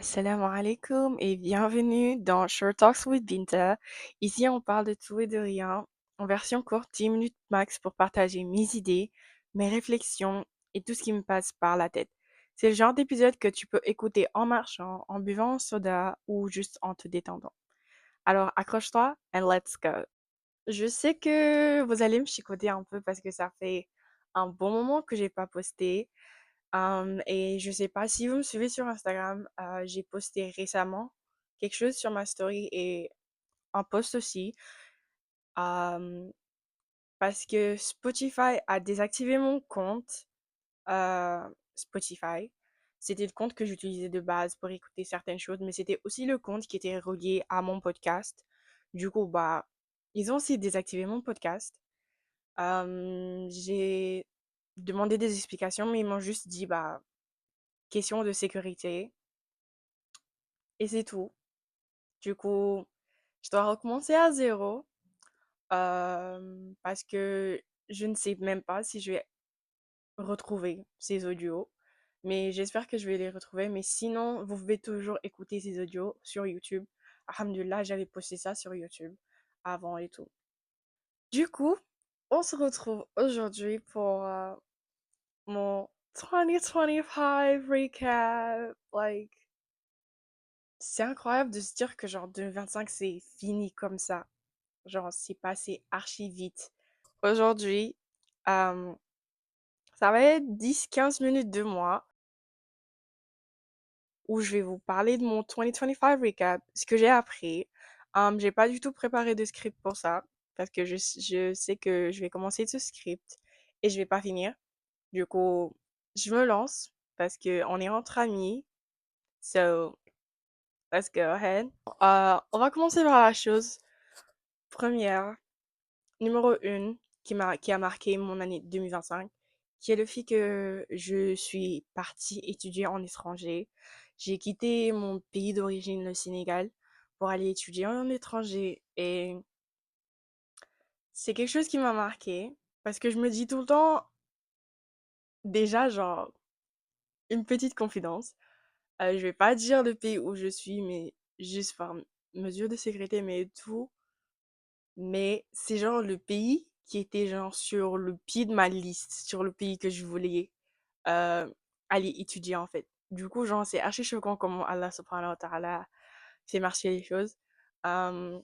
Salam alaikum et bienvenue dans Short Talks with Binta. Ici, on parle de tout et de rien, en version courte, 10 minutes max pour partager mes idées, mes réflexions et tout ce qui me passe par la tête. C'est le genre d'épisode que tu peux écouter en marchant, en buvant un soda ou juste en te détendant. Alors accroche-toi and let's go. Je sais que vous allez me chicoter un peu parce que ça fait un bon moment que j'ai pas posté. Et je sais pas si vous me suivez sur Instagram, j'ai posté récemment quelque chose sur ma story et un post aussi, euh, parce que Spotify a désactivé mon compte Spotify. C'était le compte que j'utilisais de base pour écouter certaines choses, mais c'était aussi le compte qui était relié à mon podcast. Du coup, bah, ils ont aussi désactivé mon podcast. J'ai demandé des explications, mais ils m'ont juste dit, bah, question de sécurité. Et c'est tout. Du coup, je dois recommencer à zéro parce que je ne sais même pas si je vais retrouver ces audios. Mais j'espère que je vais les retrouver. Mais sinon, vous pouvez toujours écouter ces audios sur YouTube. Alhamdulillah, j'avais posté ça sur YouTube avant et tout. Du coup, on se retrouve aujourd'hui pour mon 2025 recap. Like, c'est incroyable de se dire que genre 2025 c'est fini comme ça. Genre c'est passé archi vite. Aujourd'hui, euh, ça va être 10-15 minutes de moi où je vais vous parler de mon 2025 recap, ce que j'ai appris. J'ai pas du tout préparé de script pour ça parce que je sais que je vais commencer ce script et je vais pas finir. Du coup, je me lance parce que on est entre amis. So, let's go ahead. On va commencer par la chose première, numéro 1, qui a marqué mon année 2025, qui est le fait que je suis partie étudier en étranger. J'ai quitté mon pays d'origine, le Sénégal, pour aller étudier en étranger. Et c'est quelque chose qui m'a marqué parce que je me dis tout le temps, déjà, genre, une petite confidence. Je vais pas dire le pays où je suis, mais juste par mesure de sécurité, mais tout. Mais c'est genre le pays qui était genre sur le pied de ma liste, sur le pays que je voulais euh, aller étudier en fait. Du coup, genre, c'est archi choquant comment Allah subhanahu wa ta'ala fait marcher les choses. Euh,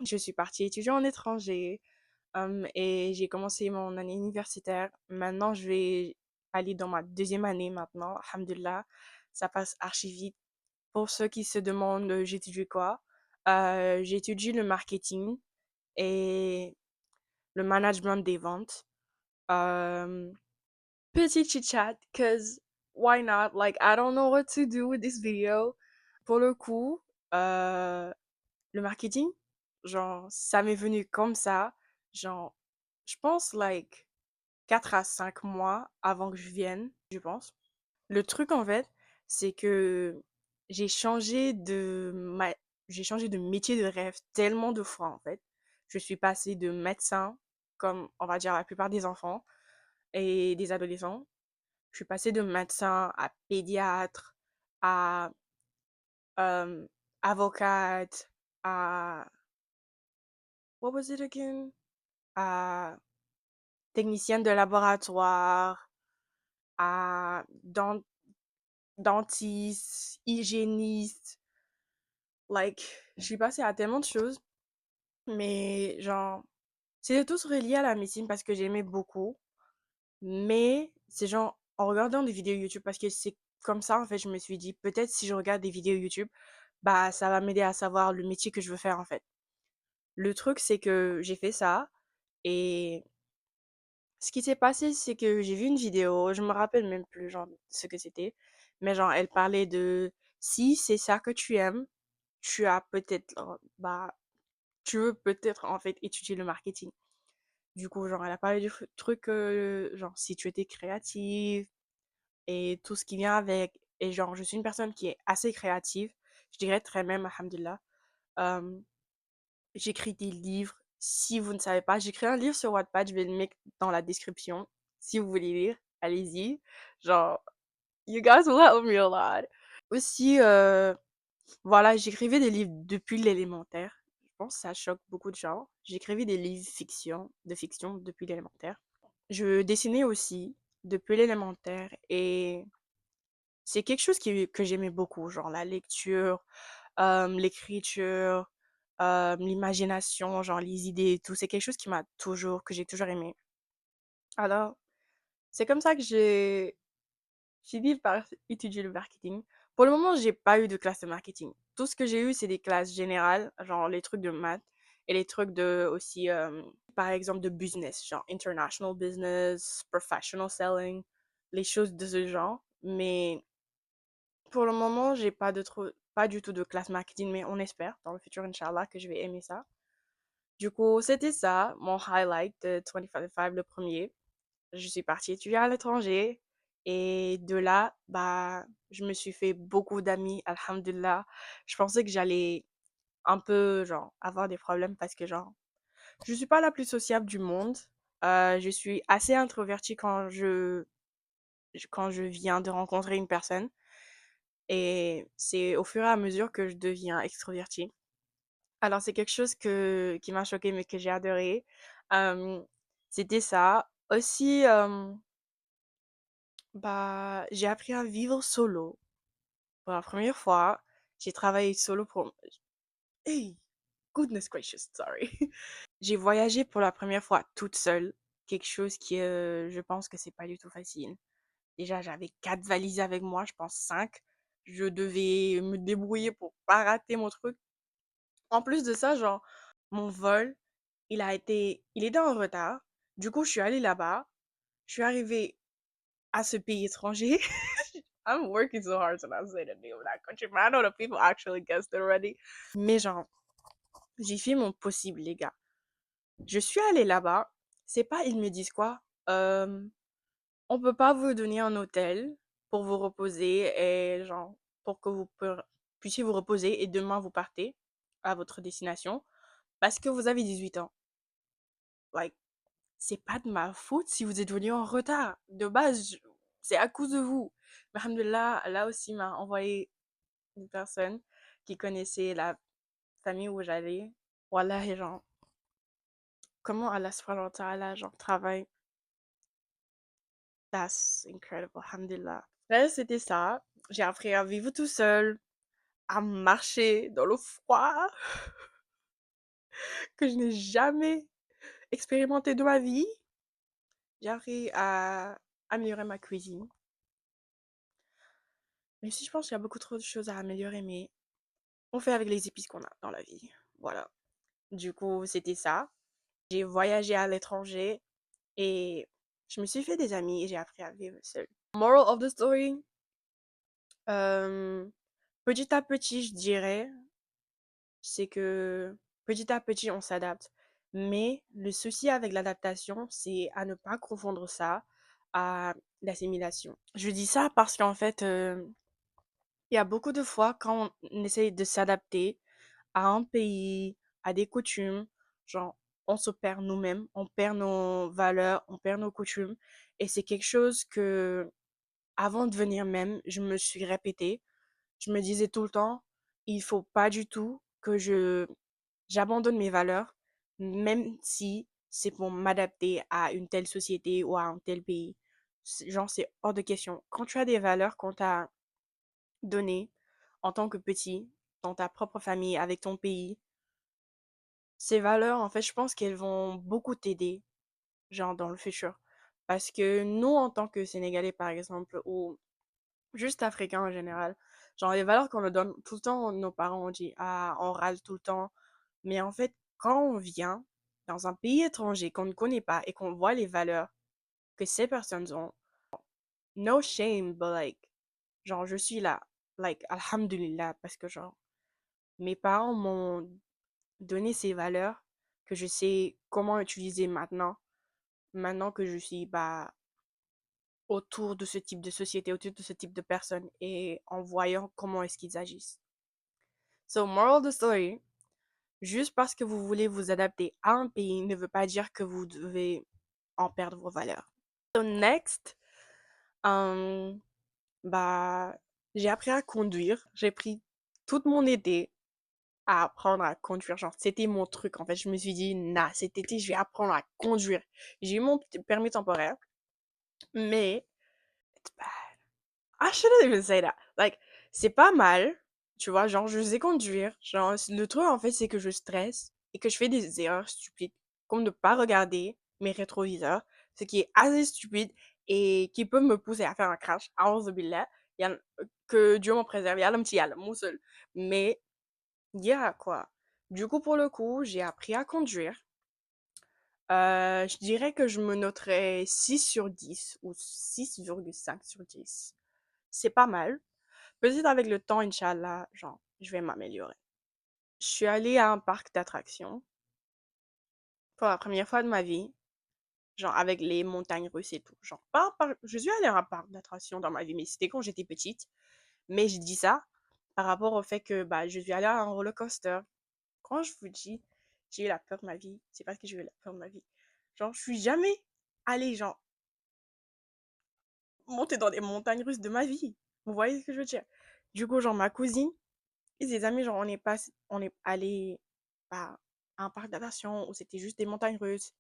je suis partie étudier en étranger et j'ai commencé mon année universitaire. Maintenant, je vais aller dans ma deuxième année maintenant. Alhamdulillah, ça passe archi vite. Pour ceux qui se demandent, j'étudie quoi? J'étudie le marketing et le management des ventes. Um, Petit chit chat, cause why not? Like, I don't know what to do with this video. Pour le coup, le marketing, genre, ça m'est venu comme ça. Genre, je pense, like, 4 à 5 mois avant que je vienne, je pense. Le truc, en fait, c'est que j'ai changé de ma... j'ai changé de métier de rêve tellement de fois, en fait. Je suis passée de médecin, comme on va dire la plupart des enfants et des adolescents. Je suis passée de médecin à pédiatre, à euh, avocate, à... What was it again? À technicienne de laboratoire, à dentiste, hygiéniste. Like, je suis passée à tellement de choses, mais genre, c'était tous reliés à la médecine parce que j'aimais beaucoup. Mais c'est genre, en regardant des vidéos YouTube, parce que c'est comme ça, en fait, je me suis dit, peut-être si je regarde des vidéos YouTube, bah, ça va m'aider à savoir le métier que je veux faire, en fait. Le truc, c'est que j'ai fait ça, et ce qui s'est passé, c'est que j'ai vu une vidéo, je me rappelle même plus, genre, ce que c'était, mais genre, elle parlait de, si c'est ça que tu aimes, tu as peut-être, bah, tu veux peut-être en fait étudier le marketing. Du coup, genre, elle a parlé du truc, genre, si tu étais créative et tout ce qui vient avec. Et genre, je suis une personne qui est assez créative, je dirais très même, alhamdulillah. Euh, J'écris des livres, Si vous ne savez pas, j'écris un livre sur Wattpad, je vais le mettre dans la description. Si vous voulez lire, allez-y. Genre, you guys will help me a lot. Aussi, voilà, j'écrivais des livres depuis l'élémentaire. Je pense que ça choque beaucoup de gens. J'écrivais des livres de fiction depuis l'élémentaire. Je dessinais aussi depuis l'élémentaire et c'est quelque chose que j'aimais beaucoup, genre la lecture, l'écriture, l'imagination, genre les idées et tout. C'est quelque chose que j'ai toujours aimé. Alors, c'est comme ça que j'ai fini par étudier le marketing. Pour le moment, j'ai pas eu de classe de marketing. Tout ce que j'ai eu, c'est des classes générales, genre les trucs de maths et les trucs de aussi, par exemple, de business, genre international business, professional selling, les choses de ce genre. Mais pour le moment, j'ai pas du tout de classe marketing, mais on espère dans le futur, Inch'Allah, que je vais aimer ça. Du coup, c'était ça, mon highlight de 2025, le premier. Je suis partie étudier à l'étranger et de là, bah, je me suis fait beaucoup d'amis, alhamdulillah. Je pensais que j'allais un peu, genre, avoir des problèmes parce que, genre, je suis pas la plus sociable du monde. Je suis assez introvertie quand je viens de rencontrer une personne. Et c'est au fur et à mesure que je deviens extrovertie. Alors, c'est quelque chose qui m'a choquée, mais que j'ai adoré. Euh, C'était ça. Aussi, bah, j'ai appris à vivre solo pour la première fois. J'ai travaillé solo pour... Hey, goodness gracious, sorry. J'ai voyagé pour la première fois toute seule. Quelque chose qui, je pense que c'est pas du tout facile. Déjà, j'avais 4 valises avec moi, je pense 5. Je devais me débrouiller pour pas rater mon truc. En plus de ça, genre, mon vol, il était en retard. Du coup, je suis allée là-bas. Je suis arrivée à ce pays étranger. I'm working so hard to not say the name of that country, but I know the people actually guessed it already. Mais genre, j'ai fait mon possible, les gars. Je suis allée là-bas. C'est pas, ils me disent quoi? Euh, on peut pas vous donner un hôtel pour vous reposer et genre, pour que puissiez vous reposer et demain vous partez à votre destination parce que vous avez 18 ans. Like, c'est pas de ma faute si vous êtes venu en retard. De base, c'est à cause de vous. Mais alhamdoulilah, Allah aussi m'a envoyé une personne qui connaissait la famille où j'allais. Voilà, et genre, comment Allah subhanahu wa ta'ala, genre, travaille. That's incredible, alhamdulillah. Après, c'était ça. J'ai appris à vivre tout seul, à marcher dans le froid que je n'ai jamais expérimenté de ma vie. J'ai appris à améliorer ma cuisine. Mais si je pense qu'il y a beaucoup trop de choses à améliorer, mais on fait avec les épices qu'on a dans la vie. Voilà. Du coup, c'était ça. J'ai voyagé à l'étranger et je me suis fait des amis et j'ai appris à vivre seule. Moral of the story, euh, petit à petit, je dirais, c'est que petit à petit, on s'adapte. Mais le souci avec l'adaptation, c'est à ne pas confondre ça à l'assimilation. Je dis ça parce qu'en fait, il y a beaucoup de fois quand on essaye de s'adapter à un pays, à des coutumes, genre on se perd nous-mêmes, on perd nos valeurs, on perd nos coutumes. Et c'est quelque chose que, avant de venir même, je me suis répété. Je me disais tout le temps, il faut pas du tout que j'abandonne mes valeurs, même si c'est pour m'adapter à une telle société ou à un tel pays. Genre, c'est hors de question. Quand tu as des valeurs qu'on t'a données en tant que petit, dans ta propre famille, avec ton pays, ces valeurs, en fait, je pense qu'elles vont beaucoup t'aider, genre, dans le futur. Parce que nous, en tant que Sénégalais, par exemple, ou juste Africains en général, genre, les valeurs qu'on nous donne tout le temps, nos parents ont dit, ah, on râle tout le temps. Mais en fait, quand on vient dans un pays étranger qu'on ne connaît pas et qu'on voit les valeurs que ces personnes ont, no shame, but like, genre, je suis là, like, alhamdulillah, parce que, genre, mes parents m'ont donné ces valeurs que je sais comment utiliser maintenant que je suis, bah, autour de ce type de société, autour de ce type de personnes et en voyant comment est-ce qu'ils agissent. So, moral of the story, Juste parce que vous voulez vous adapter à un pays ne veut pas dire que vous devez en perdre vos valeurs. So next, euh, bah, j'ai appris à conduire. J'ai pris toute mon été à apprendre à conduire. Genre, c'était mon truc. En fait, je me suis dit, nah, cet été, je vais apprendre à conduire. J'ai eu mon permis temporaire, mais it's bad. I shouldn't even say that. Like, c'est pas mal, tu vois, genre, je sais conduire. Genre, le truc, en fait, c'est que je stresse et que je fais des erreurs stupides, comme ne pas regarder mes rétroviseurs, ce qui est assez stupide et qui peut me pousser à faire un crash. A'oudhu billah. Que Dieu m'en préserve. Yallah m'ti yallah, mon seul. Mais, yeah, quoi. Du coup, pour le coup, j'ai appris à conduire. Je dirais que je me noterais 6 sur 10 ou 6,5 sur 10. C'est pas mal. Peut-être avec le temps, Inch'Allah, genre, je vais m'améliorer. Je suis allée à un parc d'attractions pour la première fois de ma vie, genre avec les montagnes russes et tout. Genre, pas un parc... Je suis allée à un parc d'attractions dans ma vie, mais c'était quand j'étais petite. Mais je dis ça par rapport au fait que bah, je suis allée à un roller coaster. Quand je vous dis, j'ai eu la peur de ma vie, c'est parce que j'ai eu la peur de ma vie. Genre, je suis jamais allée, genre, monter dans des montagnes russes de ma vie. Vous voyez ce que je veux dire? Du coup, genre, ma cousine et ses amis, genre, on est allé à un parc d'attractions où c'était juste des montagnes russes.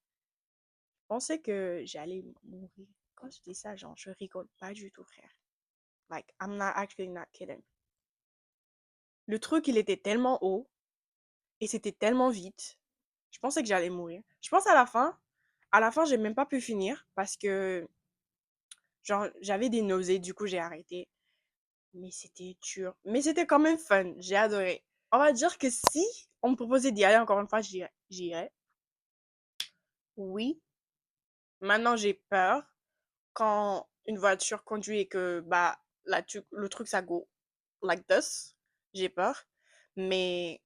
Je pensais que j'allais mourir. Quand je dis ça, genre, je rigole pas du tout, frère. Like, I'm not actually not kidding. Le truc, il était tellement haut et c'était tellement vite. Je pensais que j'allais mourir. Je pense à la fin, j'ai même pas pu finir parce que, genre, j'avais des nausées, du coup, j'ai arrêté. Mais c'était dur. Mais c'était quand même fun. J'ai adoré. On va dire que si on me proposait d'y aller encore une fois, j'irais. Oui. Maintenant, j'ai peur quand une voiture conduit et que bah le truc ça go like this. J'ai peur. Mais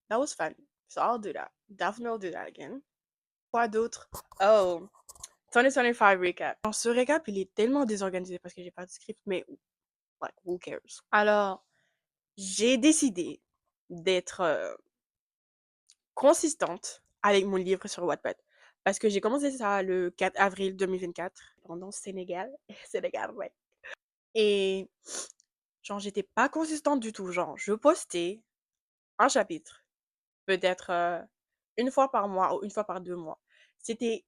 that was fun. So I'll do that. Definitely I'll do that again. Quoi d'autre? Oh, 2025 recap. Alors, ce récap, il est tellement désorganisé parce que j'ai pas de script, mais like, who cares? Alors, j'ai décidé d'être consistante avec mon livre sur Wattpad. Parce que j'ai commencé ça le 4 avril 2024, pendant Sénégal. Sénégal, ouais. Et genre, j'étais pas consistante du tout. Genre, je postais un chapitre, peut-être une fois par mois ou une fois par 2 mois. C'était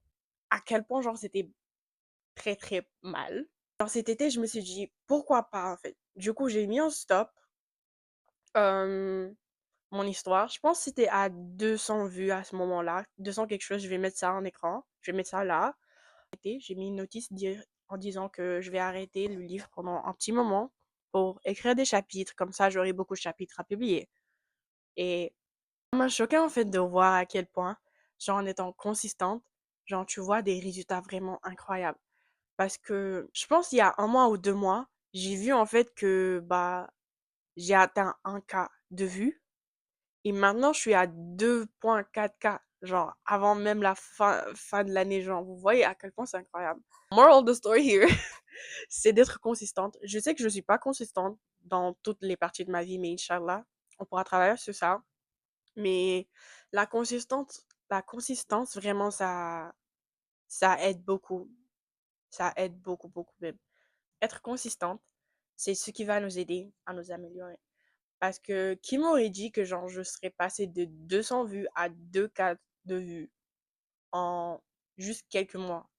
à quel point, genre, c'était très, très mal. Genre, cet été, je me suis dit, pourquoi pas, en fait. Du coup, j'ai mis un stop. Euh, mon histoire. Je pense que c'était à 200 vues à ce moment-là. 200 quelque chose, je vais mettre ça en écran. Je vais mettre ça là. J'ai mis une notice en disant que je vais arrêter le livre pendant un petit moment pour écrire des chapitres. Comme ça, j'aurai beaucoup de chapitres à publier. Et ça m'a choqué en fait de voir à quel point, genre en étant consistante, genre tu vois des résultats vraiment incroyables. Parce que je pense il y a 1 mois ou 2 mois, j'ai vu en fait que bah j'ai atteint 1K de vues. Et maintenant, je suis à 2,4K, genre, avant même la fin de l'année, genre, vous voyez à quel point c'est incroyable. Moral of the story here, c'est d'être consistante. Je sais que je suis pas consistante dans toutes les parties de ma vie, mais Inch'Allah, on pourra travailler sur ça. Mais la consistance, vraiment, ça aide beaucoup. Ça aide beaucoup, beaucoup même. Être consistante, c'est ce qui va nous aider à nous améliorer. Parce que qui m'aurait dit que genre je serais passée de 200 vues à 2K de vues en juste quelques mois.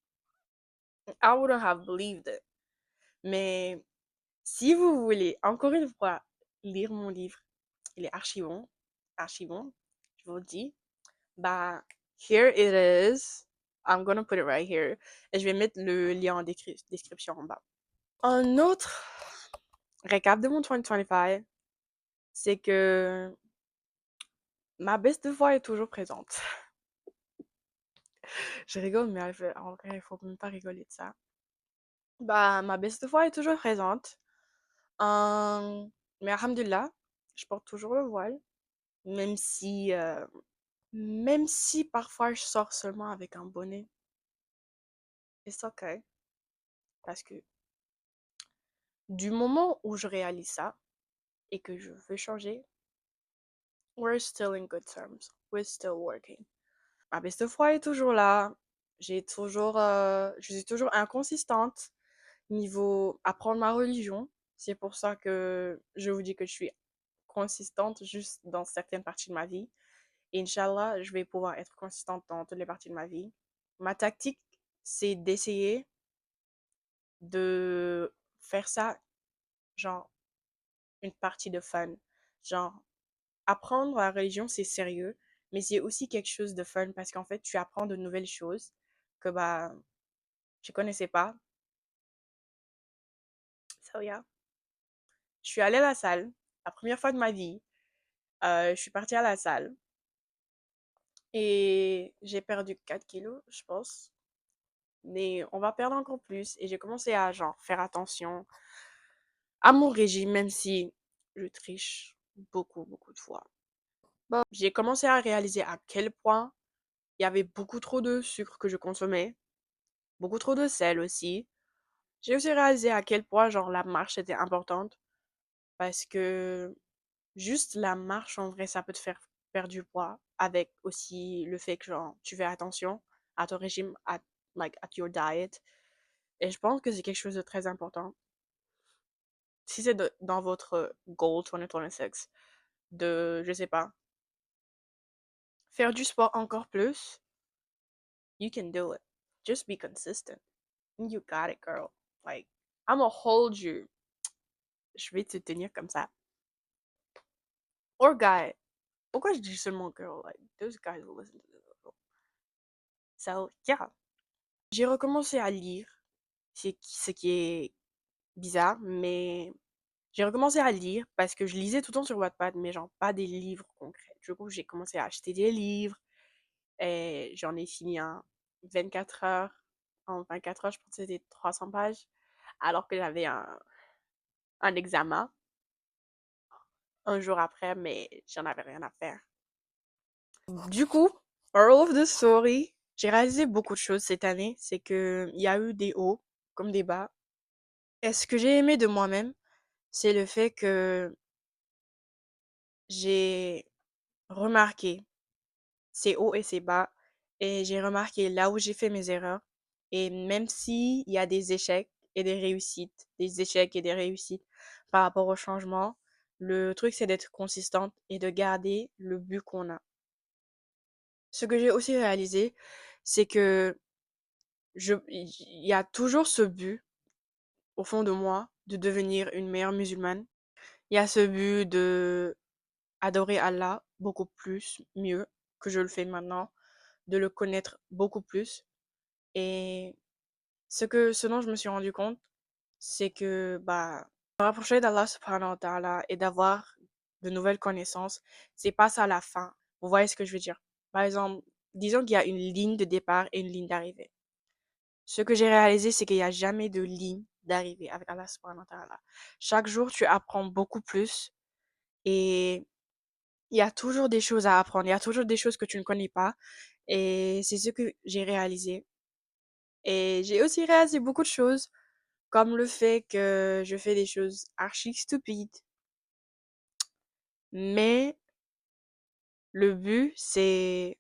I wouldn't have believed it. Mais si vous voulez encore une fois lire mon livre, il est archi bon, je vous le dis. Bah, here it is. I'm gonna put it right here. Et je vais mettre le lien en description en bas. Un autre récap de mon 2025, c'est que ma best de voix est toujours présente. Je rigole, mais en vrai, il faut même pas rigoler de ça. Bah, ma best foi est toujours présente. Euh, mais alhamdulillah, je porte toujours le voile. Même si, euh, même si parfois je sors seulement avec un bonnet. C'est ok. Parce que du moment où je réalise ça et que je veux changer, We're still in good terms. We're still working. Ma best foi est toujours là. Je suis toujours inconsistante niveau apprendre ma religion. C'est pour ça que je vous dis que je suis consistante juste dans certaines parties de ma vie. Et Inch'Allah, je vais pouvoir être consistante dans toutes les parties de ma vie. Ma tactique, c'est d'essayer de faire ça, genre, une partie de fun. Genre, apprendre la religion, c'est sérieux, mais c'est aussi quelque chose de fun parce qu'en fait, tu apprends de nouvelles choses que, bah, tu connaissais pas. So, yeah. Je suis allée à la salle, la première fois de ma vie. Je suis partie à la salle et j'ai perdu 4 kilos, je pense. Mais on va perdre encore plus. Et j'ai commencé à, genre, faire attention à mon régime, même si je triche beaucoup, beaucoup de fois. Bon, j'ai commencé à réaliser à quel point il y avait beaucoup trop de sucre que je consommais, beaucoup trop de sel aussi. J'ai aussi réalisé à quel point, genre, la marche était importante parce que juste la marche, en vrai, ça peut te faire perdre du poids avec aussi le fait que, genre, tu fais attention à ton régime, at your diet. Et je pense que c'est quelque chose de très important. Si c'est dans votre goal 2026, je sais pas, faire du sport encore plus, you can do it. Just be consistent. You got it, girl. Like, I'm gonna hold you. Je vais te tenir comme ça. Or guy. Pourquoi je dis seulement girl? Like, those guys will listen to this. So, yeah. J'ai recommencé à lire, ce qui est bizarre, mais j'ai recommencé à lire parce que je lisais tout le temps sur Wattpad, mais genre pas des livres concrets. Du coup, j'ai commencé à acheter des livres et j'en ai fini un 24 heures. En 24 heures, je pense que c'était 300 pages, alors que j'avais un examen un jour après, mais j'en avais rien à faire. Du coup, moral of the story, j'ai réalisé beaucoup de choses cette année. C'est que il y a eu des hauts comme des bas. Et ce que j'ai aimé de moi-même, c'est le fait que j'ai remarqué ces hauts et ces bas et j'ai remarqué là où j'ai fait mes erreurs. Et même s'il y a des échecs et des réussites, des échecs et des réussites par rapport au changement, le truc c'est d'être consistante et de garder le but qu'on a. Ce que j'ai aussi réalisé, c'est que il y a toujours ce but au fond de moi de devenir une meilleure musulmane. Il y a ce but de adorer Allah beaucoup plus, mieux que je le fais maintenant, de le connaître beaucoup plus. Et ce dont je me suis rendu compte, c'est que, bah, me rapprocher d'Allah subhanahu wa ta'ala et d'avoir de nouvelles connaissances, c'est pas ça la fin. Vous voyez ce que je veux dire? Par exemple, disons qu'il y a une ligne de départ et une ligne d'arrivée. Ce que j'ai réalisé, c'est qu'il n'y a jamais de ligne d'arrivée avec Allah subhanahu wa ta'ala. Chaque jour, tu apprends beaucoup plus et il y a toujours des choses à apprendre. Il y a toujours des choses que tu ne connais pas. Et c'est ce que j'ai réalisé. Et j'ai aussi réalisé beaucoup de choses, comme le fait que je fais des choses archi stupides. Mais le but, c'est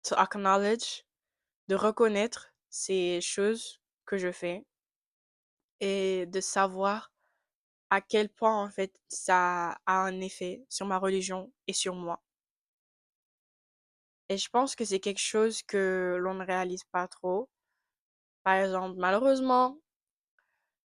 to acknowledge, de reconnaître ces choses que je fais et de savoir à quel point, en fait, ça a un effet sur ma religion et sur moi. Et je pense que c'est quelque chose que l'on ne réalise pas trop. Par exemple, malheureusement,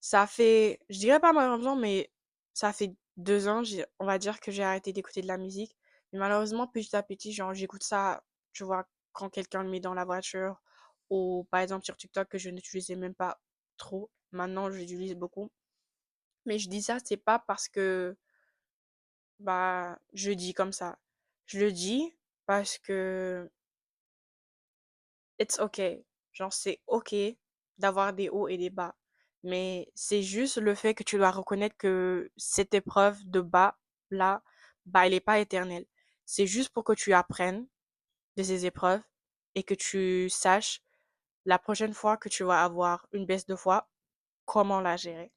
je dirais pas malheureusement, mais ça fait 2 ans, on va dire que j'ai arrêté d'écouter de la musique. Mais malheureusement, petit à petit, genre, j'écoute ça, tu vois, quand quelqu'un le met dans la voiture, ou par exemple sur TikTok que je n'utilisais même pas trop. Maintenant, j'utilise beaucoup. Mais je dis ça, c'est pas parce que, bah, je dis comme ça. Je le dis parce que it's okay. Genre, c'est ok d'avoir des hauts et des bas. Mais c'est juste le fait que tu dois reconnaître que cette épreuve de bas, là, bah, elle est pas éternelle. C'est juste pour que tu apprennes de ces épreuves et que tu saches la prochaine fois que tu vas avoir une baisse de foi, comment la gérer.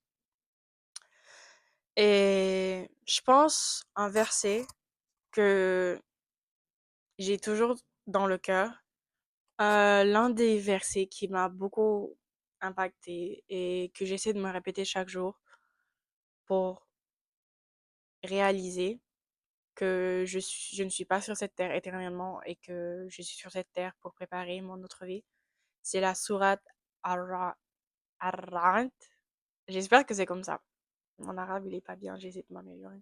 Et je pense un verset que j'ai toujours dans le cœur. L'un des versets qui m'a beaucoup impacté et que j'essaie de me répéter chaque jour pour réaliser que je ne suis pas sur cette terre éternellement et que je suis sur cette terre pour préparer mon autre vie. C'est la sourate Ar-Ra'd. J'espère que c'est comme ça. Mon arabe, il est pas bien, j'essaie de m'améliorer.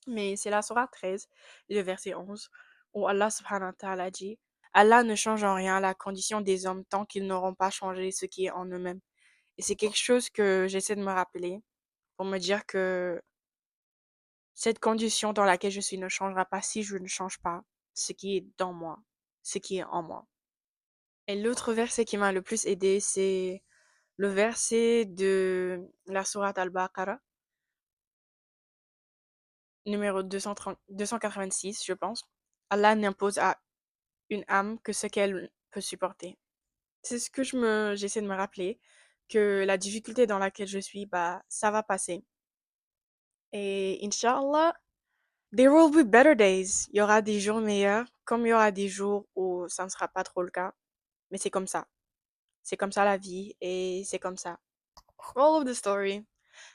Mais c'est la sourate 13, le verset 11, où Allah subhanahu wa ta'ala dit: Allah ne change en rien la condition des hommes tant qu'ils n'auront pas changé ce qui est en eux-mêmes. Et c'est quelque chose que j'essaie de me rappeler pour me dire que cette condition dans laquelle je suis ne changera pas si je ne change pas ce qui est dans moi, ce qui est en moi. Et l'autre verset qui m'a le plus aidé, c'est le verset de la sourate Al-Baqarah, numéro 286, je pense. Allah n'impose à une âme que ce qu'elle peut supporter. C'est ce que j'essaie de me rappeler, que la difficulté dans laquelle je suis, bah, ça va passer. Et Inch'Allah, there will be better days. Il y aura des jours meilleurs, comme il y aura des jours où ça ne sera pas trop le cas. Mais c'est comme ça. C'est comme ça la vie et c'est comme ça. All of the story.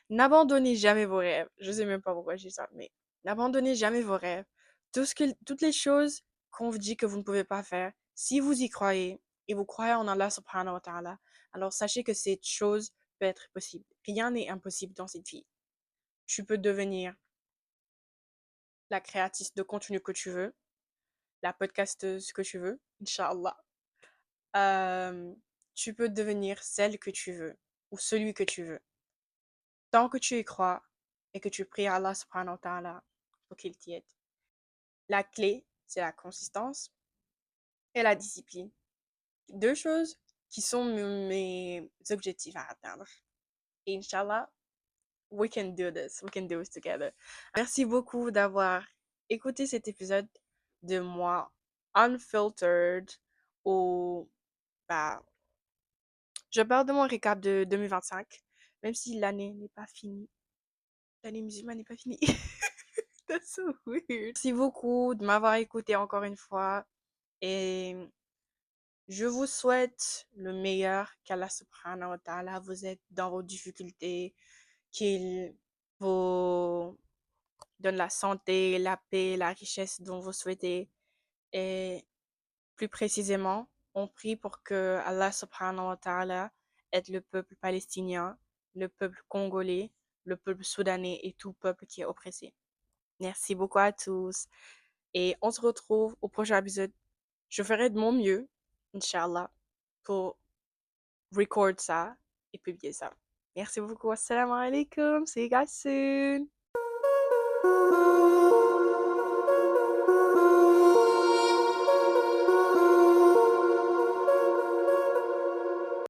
N'abandonnez jamais vos rêves. Je sais même pas pourquoi je dis ça, mais n'abandonnez jamais vos rêves. Toutes les choses qu'on vous dit que vous ne pouvez pas faire, si vous y croyez et vous croyez en Allah subhanahu wa ta'ala, alors sachez que cette chose peut être possible. Rien n'est impossible dans cette vie. Tu peux devenir la créatrice de contenu que tu veux, la podcasteuse que tu veux, Inch'Allah. Euh, Tu peux devenir celle que tu veux ou celui que tu veux. Tant que tu y crois et que tu pries à Allah subhanahu wa ta'ala pour qu'il t'y aide. La clé, c'est la consistance et la discipline. Deux choses qui sont mes objectifs à atteindre. Et Inch'Allah, we can do this. We can do it together. Merci beaucoup d'avoir écouté cet épisode de moi unfiltered où bah, je parle de mon récap de 2025, même si l'année n'est pas finie. L'année musulmane n'est pas finie. That's so weird. Merci beaucoup de m'avoir écouté encore une fois et je vous souhaite le meilleur, qu'Allah subhanahu wa ta'ala vous aide dans vos difficultés, qu'il vous donne la santé, la paix, la richesse dont vous souhaitez. Et plus précisément, on prie pour que Allah subhanahu wa ta'ala aide le peuple palestinien, le peuple congolais, le peuple soudanais et tout peuple qui est oppressé. Merci beaucoup à tous. Et on se retrouve au prochain épisode. Je ferai de mon mieux, Inch'Allah, pour record ça et publier ça. Merci beaucoup. Assalamu alaikum. See you guys soon.